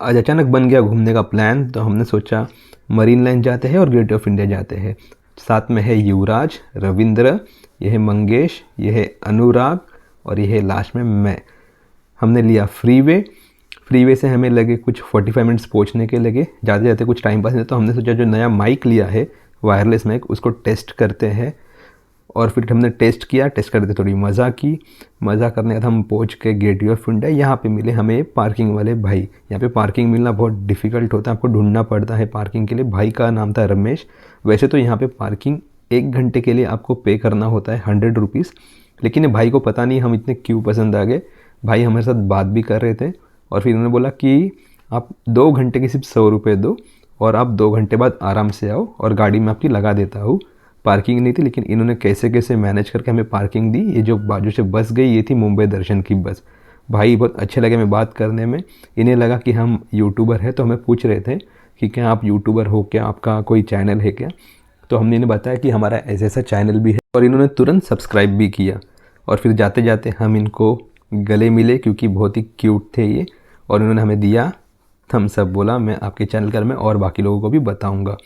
आज अचानक बन गया घूमने का प्लान, तो हमने सोचा मरीन लाइन जाते हैं और गेट ऑफ इंडिया जाते हैं। साथ में है युवराज, रविंद्र, ये है मंगेश, ये है अनुराग और ये है लास्ट में मैं। हमने लिया फ्रीवे से हमें लगे कुछ 45 मिनट्स पहुंचने के लगे। जाते जाते कुछ टाइम पास नहीं, तो हमने सोचा जो नया माइक लिया है वायरलेस माइक, उसको टेस्ट करते हैं। और फिर हमने टेस्ट करते थोड़ी मज़ा करने के बाद हम पहुंच के गेट ऑफ इंडिया। यहाँ पे मिले हमें पार्किंग वाले भाई। यहाँ पे पार्किंग मिलना बहुत डिफ़िकल्ट होता है, आपको ढूंढना पड़ता है पार्किंग के लिए। भाई का नाम था रमेश। वैसे तो यहाँ पे पार्किंग 1 घंटे के लिए आपको पे करना होता है 100 रुपीज़, लेकिन भाई को पता नहीं हम इतने क्यों पसंद आ गए। भाई हमारे साथ बात भी कर रहे थे और फिर उन्होंने बोला कि आप 2 घंटे के सिर्फ 100 रुपये दो और आप 2 घंटे बाद आराम से आओ और गाड़ी में आपकी लगा देता हूँ। पार्किंग नहीं थी, लेकिन इन्होंने कैसे कैसे मैनेज करके हमें पार्किंग दी। ये जो बाजू से बस गई, ये थी मुंबई दर्शन की बस। भाई बहुत अच्छे लगे हमें बात करने में। इन्हें लगा कि हम यूट्यूबर हैं, तो हमें पूछ रहे थे कि क्या आप यूट्यूबर हो, क्या आपका कोई चैनल है क्या। तो हमने इन्हें बताया कि हमारा ऐसा ऐसा चैनल भी है और इन्होंने तुरंत सब्सक्राइब भी किया। और फिर जाते जाते हम इनको गले मिले क्योंकि बहुत ही क्यूट थे ये, और इन्होंने हमें दिया थम्स अप। बोला मैं आपके चैनल के बारे में और बाकी लोगों को भी बताऊँगा।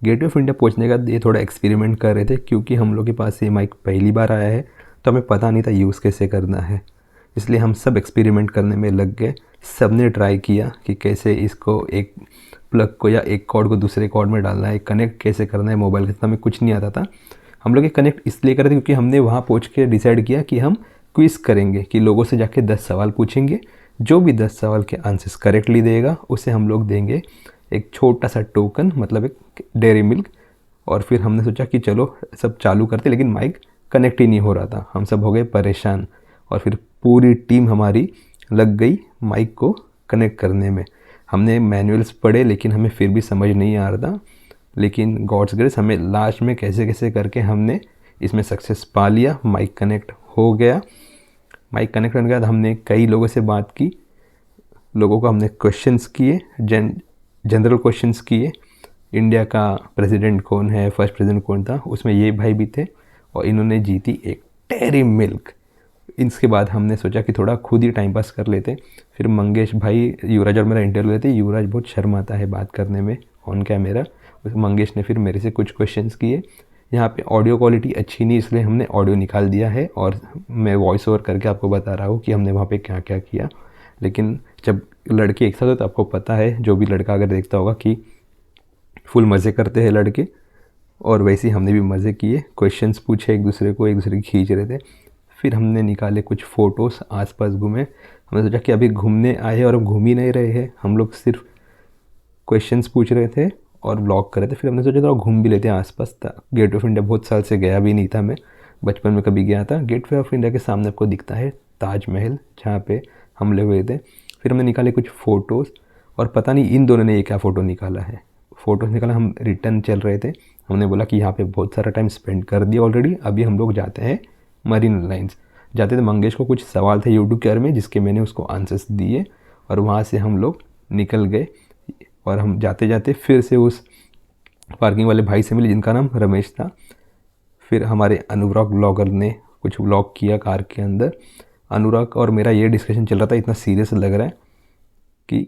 गेट ऑफ इंडिया पहुंचने का ये थोड़ा एक्सपेरिमेंट कर रहे थे क्योंकि हम लोग के पास ये माइक पहली बार आया है, तो हमें पता नहीं था यूज़ कैसे करना है। इसलिए हम सब एक्सपेरिमेंट करने में लग गए। सब ने ट्राई किया कि कैसे इसको एक प्लग को या एक कॉर्ड को दूसरे कॉर्ड में डालना है, कनेक्ट कैसे करना है मोबाइल के साथ। हमें कुछ नहीं आता था। हम लोग ये कनेक्ट इसलिए कर रहे थे क्योंकि हमने वहाँ पहुँच के डिसाइड किया कि हम क्विज़ करेंगे, कि लोगों से जाके 10 सवाल पूछेंगे। जो भी 10 सवाल के आंसर्स करेक्टली देगा उसे हम लोग देंगे एक छोटा सा टोकन, मतलब एक डेयरी मिल्क। और फिर हमने सोचा कि चलो सब चालू करते, लेकिन माइक कनेक्ट ही नहीं हो रहा था। हम सब हो गए परेशान और फिर पूरी टीम हमारी लग गई माइक को कनेक्ट करने में। हमने मैनुअल्स पढ़े लेकिन हमें फिर भी समझ नहीं आ रहा था, लेकिन गॉड्स ग्रेस हमें लास्ट में कैसे कैसे करके हमने इसमें सक्सेस पा लिया। माइक कनेक्ट हो गया। माइक कनेक्ट करने के बाद हमने कई लोगों से बात की, लोगों को हमने क्वेश्चंस किए, जनरल क्वेश्चंस किए। इंडिया का प्रेसिडेंट कौन है, फर्स्ट प्रेसिडेंट कौन था, उसमें ये भाई भी थे और इन्होंने जीती एक डेयरी मिल्क। इसके बाद हमने सोचा कि थोड़ा खुद ही टाइम पास कर लेते। फिर मंगेश भाई, युवराज और मेरा इंटरव्यू लेते। युवराज बहुत शर्माता है बात करने में ऑन कैमरा। मंगेश ने फिर मेरे से कुछ क्वेश्चंस किए। यहाँ पे ऑडियो क्वालिटी अच्छी नहीं, इसलिए हमने ऑडियो निकाल दिया है और मैं वॉइस ओवर करके आपको बता रहा हूँ कि हमने वहाँ पे क्या क्या किया। लेकिन जब लड़के एक साथ हो तो आपको पता है, जो भी लड़का अगर देखता होगा, कि फुल मज़े करते हैं लड़के। और वैसे ही हमने भी मज़े किए, क्वेश्चंस पूछे एक दूसरे की खींच रहे थे। फिर हमने निकाले कुछ फ़ोटोज़, आसपास घूमे। हमने सोचा कि अभी घूमने आए और हम घूम ही नहीं रहे हैं, हम लोग सिर्फ क्वेश्चंस पूछ रहे थे और व्लॉग कर रहे थे। फिर हमने सोचा थोड़ा घूम भी लेते हैं आसपास। गेट ऑफ इंडिया बहुत साल से गया भी नहीं था मैं, बचपन में कभी गया था। गेट ऑफ इंडिया के सामने आपको दिखता है ताजमहल, जहाँ पे हमले हुए थे। फिर हमने निकाले कुछ फ़ोटोज़ और पता नहीं इन दोनों ने ये क्या फ़ोटो निकाला है। फ़ोटोज़ निकाला, हम रिटर्न चल रहे थे। हमने बोला कि यहाँ पे बहुत सारा टाइम स्पेंड कर दिया ऑलरेडी, अभी हम लोग जाते हैं मरीन लाइन्स। जाते थे, मंगेश को कुछ सवाल थे यूट्यूब के बारे में जिसके मैंने उसको आंसर्स दिए और वहाँ से हम लोग निकल गए। और हम जाते जाते फिर से उस पार्किंग वाले भाई से मिले जिनका नाम रमेश था। फिर हमारे अनुराग ब्लॉगर ने कुछ व्लॉग किया कार के अंदर। अनुराग और मेरा ये डिस्कशन चल रहा था, इतना सीरियस लग रहा है कि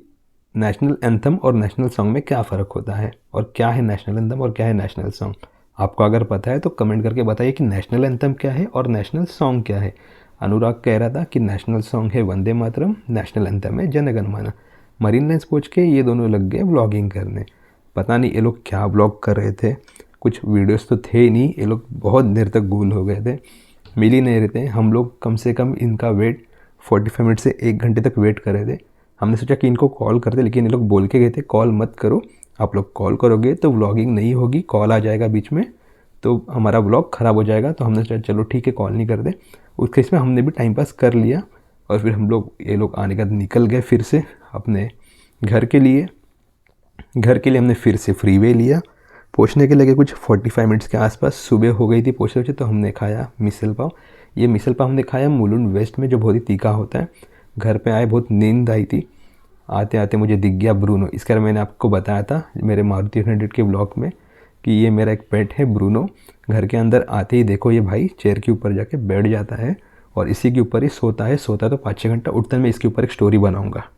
नेशनल एंथम और नेशनल सॉन्ग में क्या फ़र्क होता है और क्या है नेशनल एंथम और क्या है नेशनल सॉन्ग। आपको अगर पता है तो कमेंट करके बताइए कि नेशनल एंथम क्या है और नेशनल सॉन्ग क्या है। अनुराग कह रहा था कि नेशनल सॉन्ग है वंदे मातरम, नेशनल एंथम है जन गण मन। मरीन लाइन्स पहुँच के ये दोनों लग गए व्लॉगिंग करने। पता नहीं ये लोग क्या व्लॉग कर रहे थे, कुछ वीडियोस तो थे ही नहीं। ये लोग बहुत देर तक गूल हो गए थे, मिल ही नहीं रहे थे। हम लोग कम से कम इनका वेट 45 मिनट से 1 घंटे तक वेट कर रहे थे। हमने सोचा कि इनको कॉल करते, लेकिन ये लोग बोल के गए थे कॉल मत करो, आप लोग कॉल करोगे तो व्लॉगिंग नहीं होगी, कॉल आ जाएगा बीच में तो हमारा व्लॉग ख़राब हो जाएगा। तो हमने सोचा चलो ठीक है, कॉल नहीं करते। उस केस में हमने भी टाइम पास कर लिया और फिर हम लोग, ये लोग आने के बाद निकल गए फिर से अपने घर के लिए। हमने फिर से फ्रीवे लिया। पहुँचने के लगे कुछ 45 मिनट्स के आसपास, सुबह हो गई थी पहुँचते। तो हमने खाया मिसल पाव। ये मिसल पाव हमने खाया मुलुंड वेस्ट में, जो बहुत ही तीखा होता है। घर पे आए बहुत नींद आई थी। आते आते मुझे दिख गया ब्रूनो। इसके बारे में मैंने आपको बताया था मेरे मारुति 800 के ब्लॉग में कि ये मेरा एक पेट है ब्रूनो। घर के अंदर आते ही देखो ये भाई चेयर के ऊपर जाके बैठ जाता है और इसी के ऊपर ही सोता है। तो 5-6 घंटा उठता है। मैं इसके ऊपर एक स्टोरी बनाऊँगा।